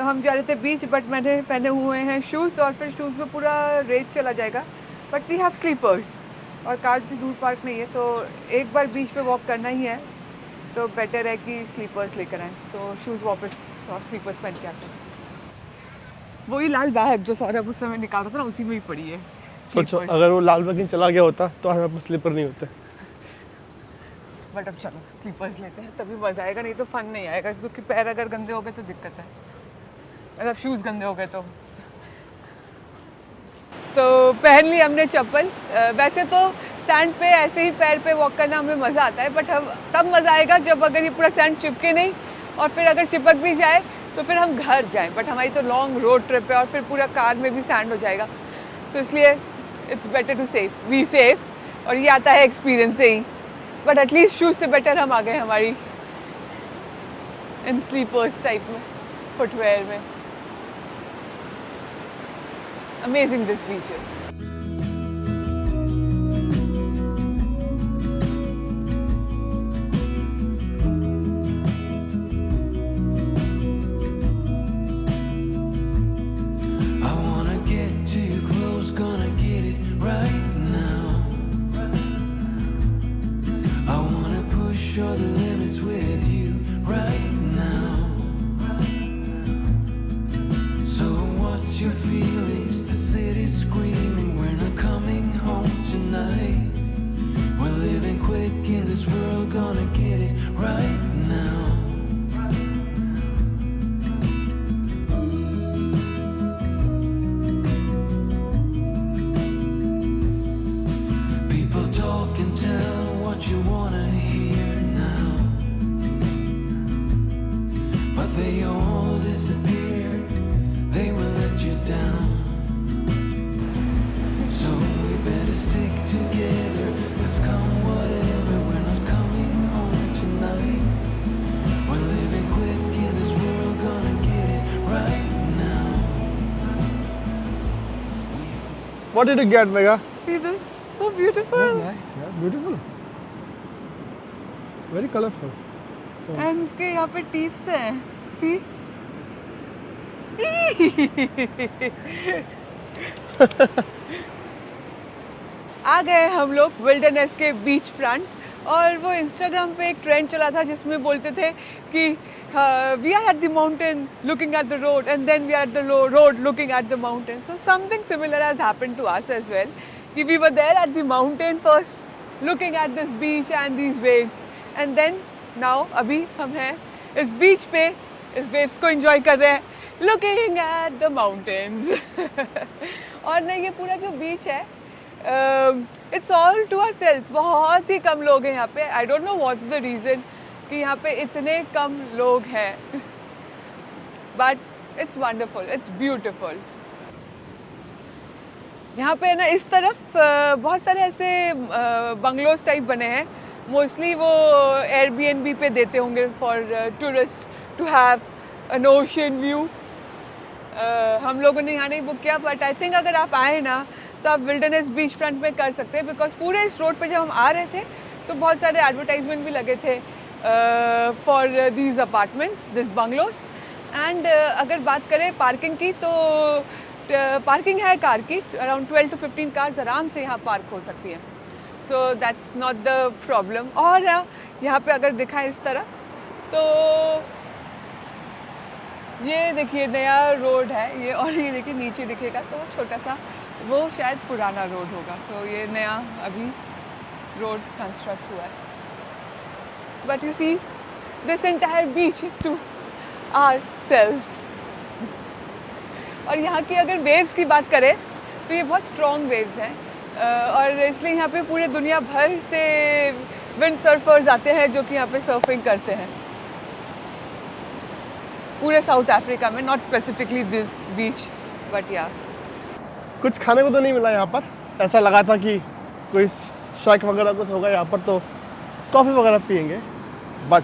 हम जा रहे थे बीच, बट मैंने पहने हुए हैं शूज़ और फिर शूज़ में पूरा रेत चला जाएगा। बट वी हैव स्लीपर्स और कार से दूर पार्क नहीं है, तो एक बार बीच पे वॉक करना ही है, तो बेटर है कि स्लीपर्स लेकर आएँ। तो शूज़ वापस और स्लीपर्स पहन के आते हैं। वही लाल बैग जो सौरभ उस समय निकाल रहा था ना, उसी में ही पड़ी है सोचो स्लीपर्स। अगर वो लाल बाग चला गया होता तो हमारे पास स्लीपर नहीं होते। बट अब चलो स्लीपर्स लेते हैं, तभी मज़ा आएगा, नहीं तो फन नहीं आएगा, क्योंकि पैर अगर गंदे हो गए तो दिक्कत है, मतलब शूज़ गंदे हो गए तो पहन ली हमने चप्पल। वैसे तो सैंड पे ऐसे ही पैर पे वॉक करना हमें मज़ा आता है, बट हम तब मज़ा आएगा जब अगर ये पूरा सैंड चिपके नहीं, और फिर अगर चिपक भी जाए तो फिर हम घर जाएं। बट हमारी तो लॉन्ग रोड ट्रिप है और फिर पूरा कार में भी सैंड हो जाएगा, तो इसलिए it's better to be safe, और ये आता है एक्सपीरियंस से ही। बट एटलीस्ट शूज़ से बेटर हम आ गए हमारी इन स्लीपर्स टाइप में फुटवेयर में। Amazing this beach is. I wanna get too close, gonna get it right now. I wanna push all the limits with you right now. So what's your feelings? The city's screaming, we're not coming home tonight. We're living quick in this world, gonna get it right now. People talk and tell what you wanna hear now, but they all disappear, they will let you down. So we better stick together, let's come whatever, we're not coming home tonight. We're living quick in this world, gonna get it right now. What did you get, Megha? See this? So beautiful. Nice, yeah, beautiful. Very colorful. And इसके यहाँ पे teeth हैं. See? आ गए हम लोग wilderness के beach front, और वो इंस्टाग्राम पे एक ट्रेंड चला था जिसमें बोलते थे कि we are at the mountain looking at the road, and then we are at the road looking at the mountain. So something similar has happened to us as well, कि we were there at the mountain first, looking at this beach and these waves, and then now अभी हम हैं इस बीच पे, इस waves को enjoy कर रहे हैं, लुकिंग एट द माउंटेन्स. और ना ये पूरा जो बीच है, इट्स ऑल टू आवरसेल्व्स. बहुत ही कम लोग हैं यहाँ पे. I don't know what's the reason कि यहाँ पे इतने कम लोग हैं, but it's wonderful, it's beautiful. यहाँ पे ना इस तरफ बहुत सारे ऐसे बंगलोज टाइप बने हैं. मोस्टली वो एयरबीएनबी पे देते होंगे for tourist to have an ocean view. हम लोगों ने यहाँ नहीं बुक किया, बट आई थिंक अगर आप आए ना तो आप विल्डरनेस बीच फ्रंट में कर सकते हैं, बिकॉज पूरे इस रोड पे जब हम आ रहे थे तो बहुत सारे एडवर्टाइजमेंट भी लगे थे for these apartments, this bungalows. And अगर बात करें पार्किंग की, तो पार्किंग है कार की, अराउंड 12 to 15 कार्स आराम से यहाँ पार्क हो सकती हैं. So that's not the problem. और यहाँ पे अगर दिखाएं इस तरफ, तो ये देखिए नया रोड है ये, और ये देखिए नीचे दिखेगा तो छोटा सा, वो शायद पुराना रोड होगा. तो ये नया अभी रोड कंस्ट्रक्ट हुआ है. But you see this entire beach is to ourselves. और यहाँ की अगर वेव्स की बात करें तो ये बहुत स्ट्रॉन्ग वेव्स हैं, और इसलिए यहाँ पे पूरे दुनिया भर से विंड सर्फर्स आते हैं जो कि यहाँ पे सर्फिंग करते हैं, पूरे साउथ अफ्रीका में, not specifically this beach, but या. कुछ खाने को तो नहीं मिला यहाँ पर. ऐसा लगा था कि कोई शेक वगैरह कुछ होगा यहाँ पर तो कॉफ़ी वगैरह पियेंगे, but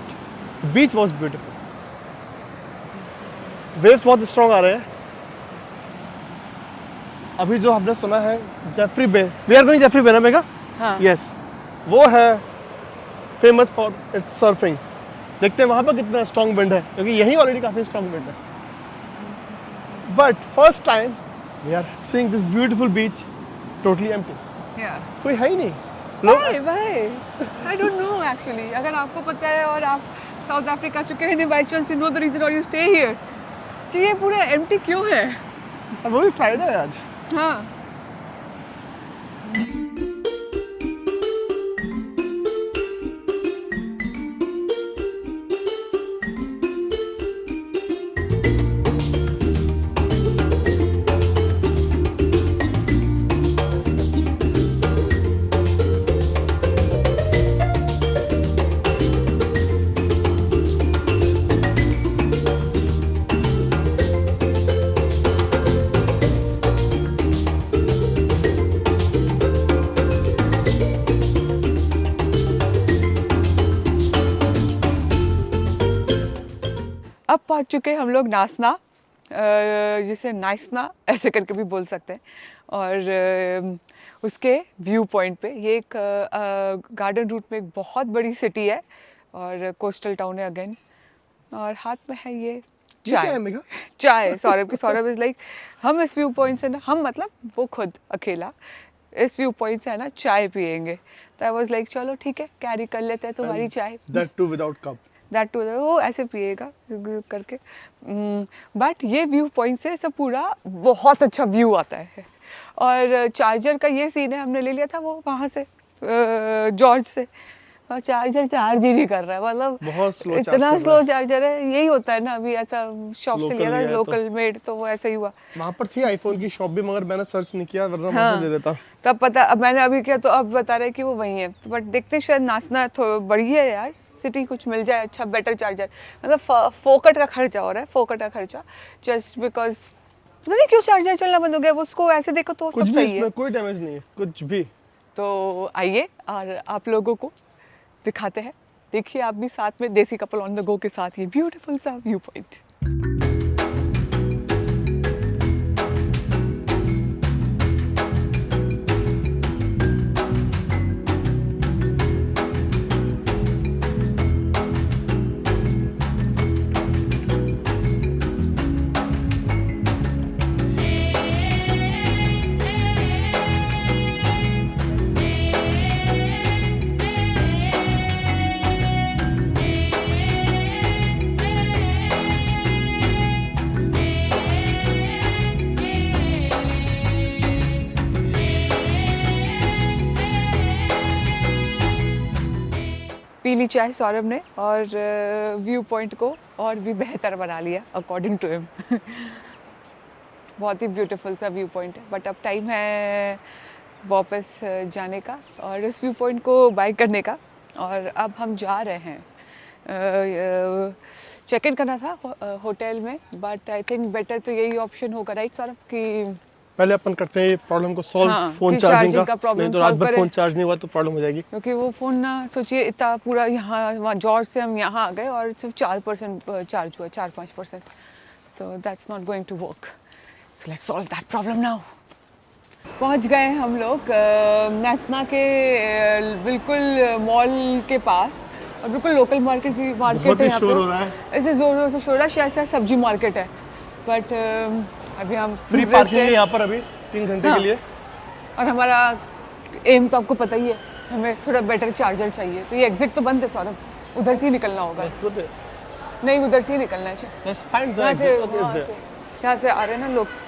beach was beautiful. Waves बहुत स्ट्रॉन्ग आ रहे हैं. अभी जो हमने सुना है Jeffrey bay, we are going Jeffrey बे ना मेगा? हाँ. यस, वो है फेमस फॉर इट्स सर्फिंग. देखते हैं वहाँ पर कितना स्ट्रॉन्ग विंड है, क्योंकि यहीं ऑलरेडी काफ़ी स्ट्रॉन्ग विंड है. But first time we are seeing this beautiful beach totally empty. Yeah. कोई है ही नहीं. लोग Why? I don't know actually. अगर आपको पता है और आप साउथ अफ्रीका चुके हैं, by chance you know the reason why you stay here. कि ये पूरा empty क्यों है? और वो भी फ्राइडे है आज. हाँ. अब पहुंच चुके हैं हम लोग नासना, जिसे नाइसना ऐसे करके भी बोल सकते हैं, और उसके व्यू पॉइंट पे. ये एक गार्डन रूट में एक बहुत बड़ी सिटी है और कोस्टल टाउन है अगेन. और हाथ में है ये क्या है चाय. मेघा? चाय सौरभ की. सौरभ इज लाइक हम इस व्यू पॉइंट से ना, हम मतलब वो खुद अकेला इस व्यू पॉइंट से है ना चाय पियेंगे. तो आई वाज लाइक चलो ठीक है, कैरी कर लेते हैं तुम्हारी चाय. That too without cup. That too वो ऐसे पिएगा करके. बट ये व्यू पॉइंट से सब पूरा बहुत अच्छा व्यू आता है. और चार्जर का ये सीन है, हमने ले लिया था वो वहाँ से जॉर्ज से, और चार्जर चार्ज ही नहीं कर रहा है. मतलब बहुत स्लो इतना स्लो चार्जर है. यही होता है ना, अभी ऐसा शॉप से Local लिया था लिया है लोकल मेड, तो वो ऐसा ही हुआ. वहाँ पर थी आईफोन की शॉप भी, मगर मैंने सर्च नहीं किया, वरना हाँ. मैं दे देता. तब पता, अब मैंने अभी किया तो अब बता रहे कि वो वही है. बट देखते शायद नासना बढ़िया है यार सिटी, कुछ मिल जाए अच्छा बेटर चार्जर. मतलब फोकट का खर्चा हो रहा है, फोकट का खर्चा, जस्ट बिकॉज पता नहीं क्यों चार्जर चलना बंद हो गया. उसको ऐसे देखो तो कुछ सब भी सही है. इसमें कोई डैमेज नहीं है, कुछ भी. तो आइए और आप लोगों को दिखाते हैं. देखिए आप भी साथ में देसी कपल ऑन द गो के साथ ये ब्यूटीफुल सा व्यू पॉइंट. पी ली चाय सौरभ ने और व्यू पॉइंट को और भी बेहतर बना लिया अकॉर्डिंग टू हिम. बहुत ही ब्यूटीफुल सा व्यू पॉइंट है. बट अब टाइम है वापस जाने का और इस व्यू पॉइंट को बाय करने का. और अब हम जा रहे हैं, चेक इन करना था होटल में, बट आई थिंक बेटर तो यही ऑप्शन होगा राइट सौरभ, कि पहले अपन करते हैं प्रॉब्लम को सॉल्व. हाँ, फोन कि चार्जिंग charging का का problem नहीं तो रात solve भर करें. फोन चार्ज नहीं हुआ तो प्रॉब्लम हो जाएगी. क्योंकि वो फ़ोन ना सोचिए इतना पूरा यहाँ वहाँ जॉर्ज से हम यहाँ आ गए और सिर्फ 4% चार्ज हुआ, 4-5%. तो that's not going to work. So let's solve that problem now. पहुँच गए हम लोग नेस्ना के बिल्कुल मॉल के पास, और बिल्कुल लोकल मार्केट की मार्केट बहुत है ही यहाँ शोर हो रहा है. पे. ऐसे ज़ोर ज़ोर से शोर है, शायद से सब्जी मार्केट है. बट अभी हम फ्री पार्किंग है यहाँ पर अभी 3 घंटे हाँ. के लिए. और हमारा एम तो आपको पता ही है, हमें थोड़ा बेटर चार्जर चाहिए. तो ये एग्जिट तो बंद है सौरभ, उधर से ही निकलना होगा. इसको तो नहीं उधर से ही निकलना है. let's find the जहाँ से exit. Okay, is वहाँ there? से जहाँ से आ रहे हैं ना लोग.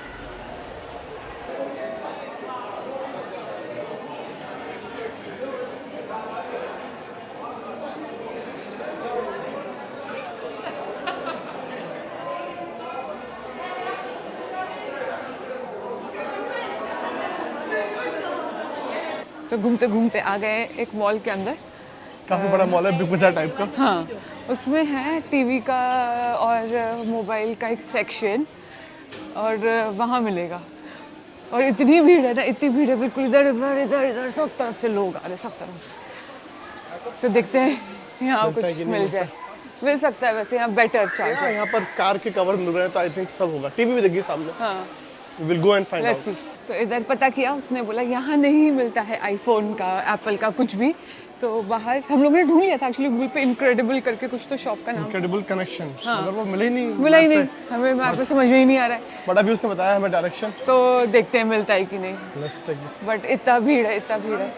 तो घूमते घूमते आ गए एक मॉल के अंदर. काफी बड़ा मॉल है, बिग बाजार टाइप का. हाँ, उसमें है टीवी का और मोबाइल का एक सेक्शन, और वहाँ मिलेगा. और इतनी भीड़ है ना, इतनी भीड़ है, बिल्कुल इधर उधर इधर इधर सब तरफ से लोग आ रहे हैं, सब तरफ से. तो देखते हैं यहाँ मिलता है कुछ कि नहीं मिल जाए. मिल सकता है वैसे यहाँ बेटर चार्जर. यहाँ पर कार के कवर मिल रहे हैं, तो आई थिंक सब होगा. टीवी भी देखिए सामने. हाँ, will go and find let's out. See. तो इधर पता किया, उसने बोला यहाँ नहीं मिलता है आईफोन का, एप्पल का कुछ भी. तो बाहर हम लोगों ने ढूंढ लिया था एक्चुअली गूगल पे, इनक्रेडिबल करके कुछ तो शॉप का नाम इनक्रेडिबल कनेक्शन, हाँ। मगर वो मिले ही नहीं। मिला ही नहीं, हमें मैप पे समझ में ही नहीं आ रहा है, बट अभी उसने बताया हमें डायरेक्शन। तो देखते हैं मिलता है कि नहीं। Let's take this. बट इतना भीड़ है, इतना भीड़ है।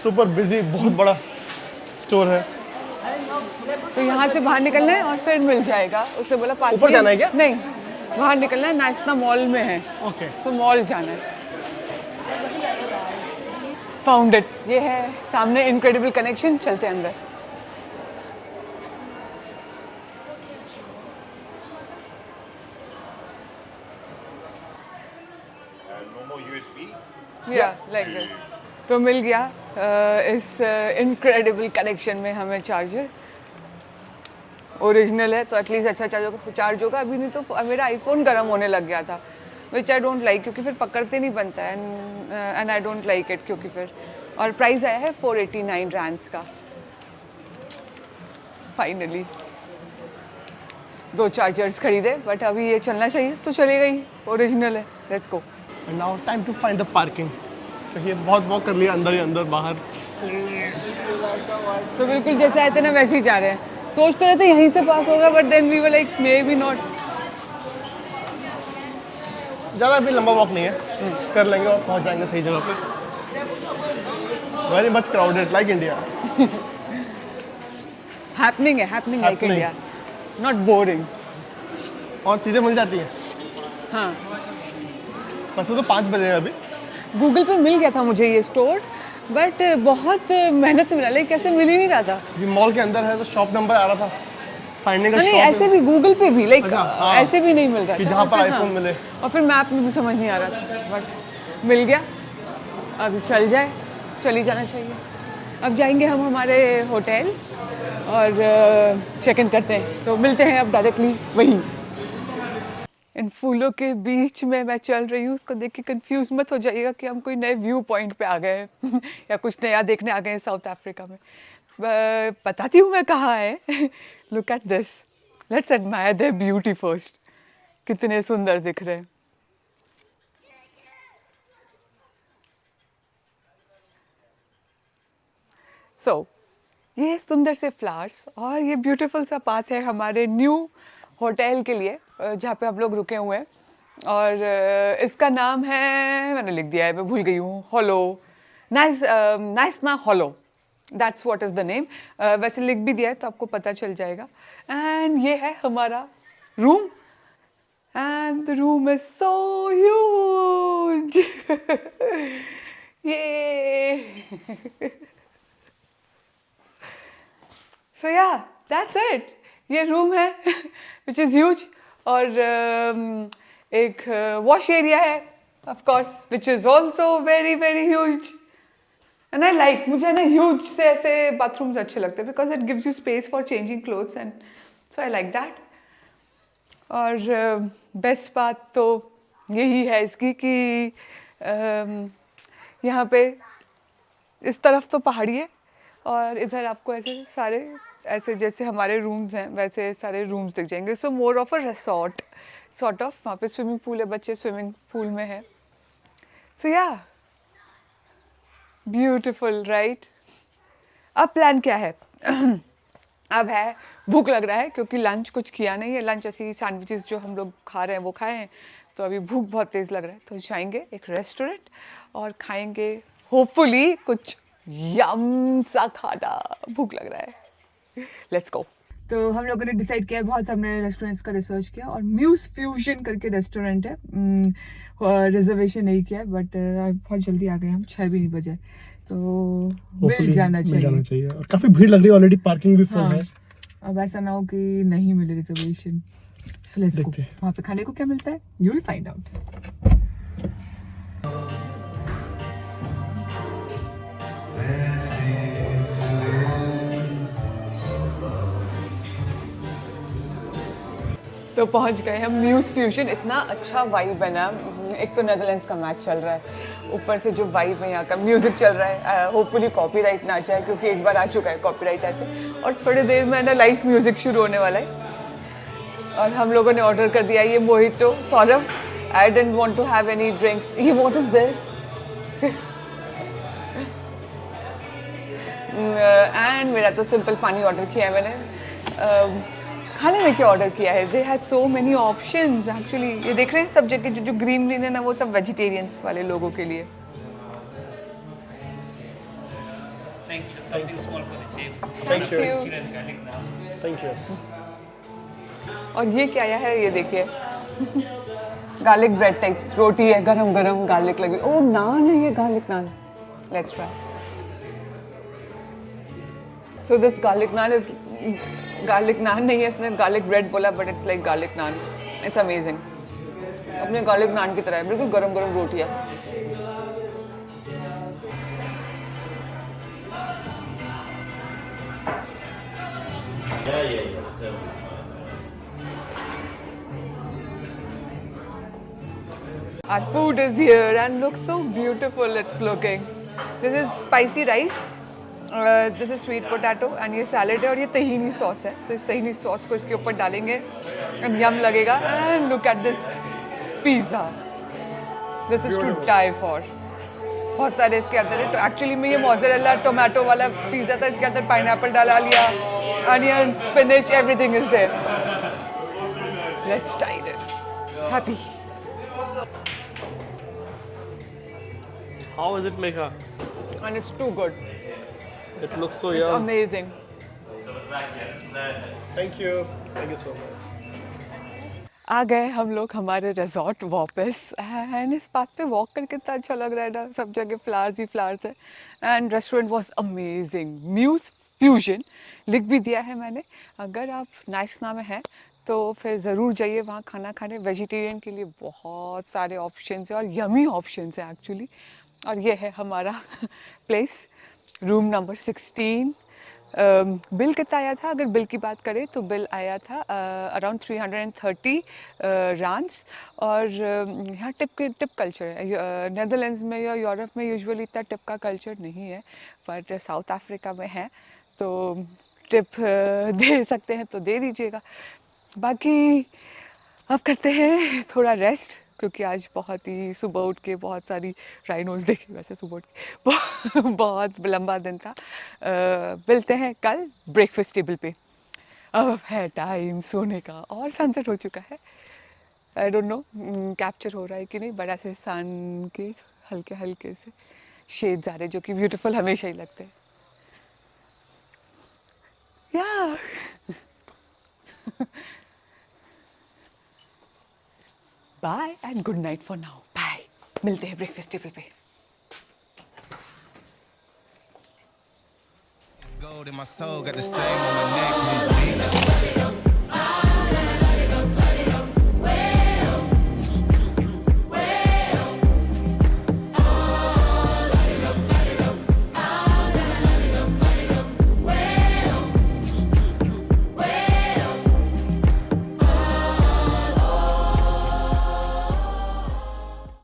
सुपर बिजी, बहुत बड़ा स्टोर है। तो यहाँ से बाहर निकलना है और फिर मिल जाएगा। उसने बोला पास ऊपर में- जाना है क्या? नहीं, बाहर निकलना है, नाइस्ना मॉल में है, ओके। तो मॉल जाना है। फाउंड इट, ये है सामने इनक्रेडिबल कनेक्शन। चलते हैं अंदर। normal USB. या लाइक दिस। तो मिल गया इस इनक्रेडिबल कनेक्शन में हमें चार्जर। ओरिजिनल है तो एटलीस्ट अच्छा चार्ज होगा। अभी नहीं तो मेरा आईफोन गर्म होने लग गया था, विच आई डोंट लाइक, क्योंकि फिर पकड़ते नहीं बनता है, and I don't like it. क्योंकि फिर और प्राइस आया है 489 रैंड्स का। फाइनली 2 चार्जर्स खरीदे, बट अभी ये चलना चाहिए तो चलेगा ही, ओरिजिनल है। Let's go. And now time to find the parking. तो ये बहुत वॉक कर लिया, अंदर ही अंदर बाहर। तो बिल्कुल जैसे आए थे ना वैसे ही जा रहे हैं। सोच तो रहे थे यहीं से पास होगा, but then we were like maybe not. ज़्यादा भी लंबा वॉक नहीं है, कर लेंगे और पहुंच जाएंगे सही जगह पे। Very much crowded like India. Happening है, happening like Happening. India, not boring. और चीज़ें मिल जाती हैं। हाँ, वैसे तो 5 बजे है अभी। गूगल पे मिल गया था मुझे ये स्टोर, बट बहुत मेहनत से मिला, लेकिन कैसे मिल ही नहीं रहा था। ये मॉल के अंदर है तो शॉप नंबर आ रहा था, फाइंडिंग का नहीं, शॉप ऐसे भी गूगल पे भी लाइक अच्छा, हाँ। ऐसे भी नहीं मिल रहा कि था। जहाँ और पर फिर, आईफोन मिले। और फिर मैप में भी समझ नहीं आ रहा था, बट मिल गया। अभी चल जाए, चली जाना चाहिए। अब जाएंगे हम हमारे होटल और चेक इन करते हैं, तो मिलते हैं अब डायरेक्टली वहीं। इन फूलों के बीच में मैं चल रही हूँ, उसको देख के कंफ्यूज मत हो जाइएगा कि हम कोई नए व्यू पॉइंट पे आ गए हैं या कुछ नया देखने आ गए हैं साउथ अफ्रीका में। बताती हूँ मैं कहाँ है। Look at this, let's admire there beauty first. कितने सुंदर दिख रहे हैं। सो ये सुंदर से फ्लावर्स और ये ब्यूटीफुल सा पाथ है हमारे न्यू होटल के लिए, जहाँ पे हम लोग रुके हुए हैं। और इसका नाम है, मैंने लिख दिया है, मैं भूल गई हूँ, hollow, Knysna hollow, that's what is the name. वैसे लिख भी दिया है तो आपको पता चल जाएगा। एंड ये है हमारा room, and the room is so huge. ये सो या दैट्स इट। ये रूम है विच इज़ ह्यूज। और एक वॉश एरिया है of course which is also very very huge. And I like, मुझे ना ह्यूज से ऐसे बाथरूम्स अच्छे लगते हैं because it gives you space for changing clothes, and so I like that. और बेस्ट बात तो यही है इसकी कि यहाँ पे इस तरफ तो पहाड़ी है और इधर आपको ऐसे सारे, ऐसे जैसे हमारे रूम्स हैं वैसे सारे रूम्स दिख जाएंगे। So more of a resort sort of. वहाँ पे स्विमिंग पूल है, बच्चे स्विमिंग पूल में है। सो या ब्यूटिफुल राइट। अब प्लान क्या है? अब है, भूख लग रहा है क्योंकि लंच कुछ किया नहीं है। लंच ऐसी सैंडविचेस जो हम लोग खा रहे हैं वो खाए हैं, तो अभी भूख बहुत तेज़ लग रहा है। तो जाएंगे एक रेस्टोरेंट और खाएंगे होपफुली कुछ यम सा खाना। भूख लग रहा है, लेट्स गो। तो हम लोगों ने डिसाइड किया, बहुत हमने रेस्टोरेंट्स का रिसर्च किया और म्यूज फ्यूजन करके रेस्टोरेंट है। रिजर्वेशन नहीं किया बट बहुत जल्दी आ गए हम, 6 भी नहीं बजे, तो मिल जाना चाहिए। और काफी भीड़ लग रही है ऑलरेडी, पार्किंग भी फुल हाँ, है। अब ऐसा ना हो कि नहीं मिले रिजर्वेशन। So let's go. देखते हैं। वहाँ पे खाने को क्या मिलता है, यू विल फाइंड आउट। तो पहुंच गए हम म्यूज फ्यूजन। इतना अच्छा वाइब है ना, एक तो नेदरलैंड्स का मैच चल रहा है, ऊपर से जो वाइब है यहाँ का, म्यूजिक चल रहा है। होपफुली कॉपीराइट ना आ जाए क्योंकि एक बार आ चुका है कॉपीराइट ऐसे। और थोड़ी देर में ना लाइव म्यूजिक शुरू होने वाला है। और हम लोगों ने ऑर्डर कर दिया ये mojito. Saurabh, I didn't want to have any drinks. ये व्हाट इज दिस? एंड मेरा तो सिंपल पानी ऑर्डर किया है मैंने. खाने में क्या ऑर्डर किया है? They had so many options actually. ये देख रहे हैं सब जगह जो ग्रीन ग्रीन है ना, वो सब वेजिटेरियंस वाले लोगों के लिए. Thank you. Something small for the chef. Thank you. you. And garlic naan. Thank you. और ये क्या आया है? ये देखिए गार्लिक ब्रेड टाइप्स. रोटी है गरम गरम, गार्लिक लगी. ओ नान है ये, garlic naan. Let's try. So this garlic naan is garlic naan नहीं है, इसने गार्लिक ब्रेड बोला, but it's like garlic naan. It's amazing. अपने गार्लिक नान की तरह है, बिल्कुल गरम गरम रोटी है. Our food is here and looks so beautiful. It's looking. This is spicy rice. This is sweet potato and ये salad है और ये tahini sauce है. So इस tahini sauce को इसके ऊपर डालेंगे and yum लगेगा. And look at this pizza. This is to die for. बहुत सारे इसके अंदर है. तो एक्चुअली में ये मोज़रेला टोमेटो वाला पिज़्ज़ा था. इसके अंदर पाइनएप्पल डाला लिया, onion, spinach, everything is there. Let's try it. Happy. How is it, Megha? And it's too good. It looks so It's yum. amazing. Thank you. Thank you so much. आ गए हम लोग हमारे resort वापस. And इस बात पे walk करके कितना अच्छा लग रहा है ना. सब जगह फ्लावर्स ही फ्लावर्स है. And restaurant was amazing. Muse Fusion लिख भी दिया है मैंने. अगर आप नाइसना में हैं तो फिर ज़रूर जाइए वहाँ खाना खाने. वेजिटेरियन के लिए बहुत सारे ऑप्शंस हैं और यमी ऑप्शंस हैं एक्चुअली. और ये है हमारा प्लेस, रूम नंबर 16. बिल कितना आया था? अगर बिल की बात करें तो बिल आया था अराउंड 330 रांस. और यहाँ टिप कल्चर है. नेदरलैंड्स में या यूरोप में यूजुअली इतना टिप का कल्चर नहीं है, बट साउथ अफ्रीका में है. तो टिप दे सकते हैं तो दे दीजिएगा. बाकी अब करते हैं थोड़ा रेस्ट, क्योंकि आज बहुत ही सुबह उठ के बहुत सारी राइनोज देखे. वैसे सुबह उठ के बहुत लंबा दिन था. मिलते हैं कल ब्रेकफास्ट टेबल पे. अब है टाइम सोने का और सनसेट हो चुका है. आई डोंट नो कैप्चर हो रहा है कि नहीं, बट ऐसे सन के हल्के हल्के से शेड्स आ रहे जो कि ब्यूटीफुल हमेशा ही लगते हैं. या bye and good night for now. Bye. मिलते हैं ब्रेकफास्ट टेबल पे. Gold in my soul, got the same on my necklace, bitch.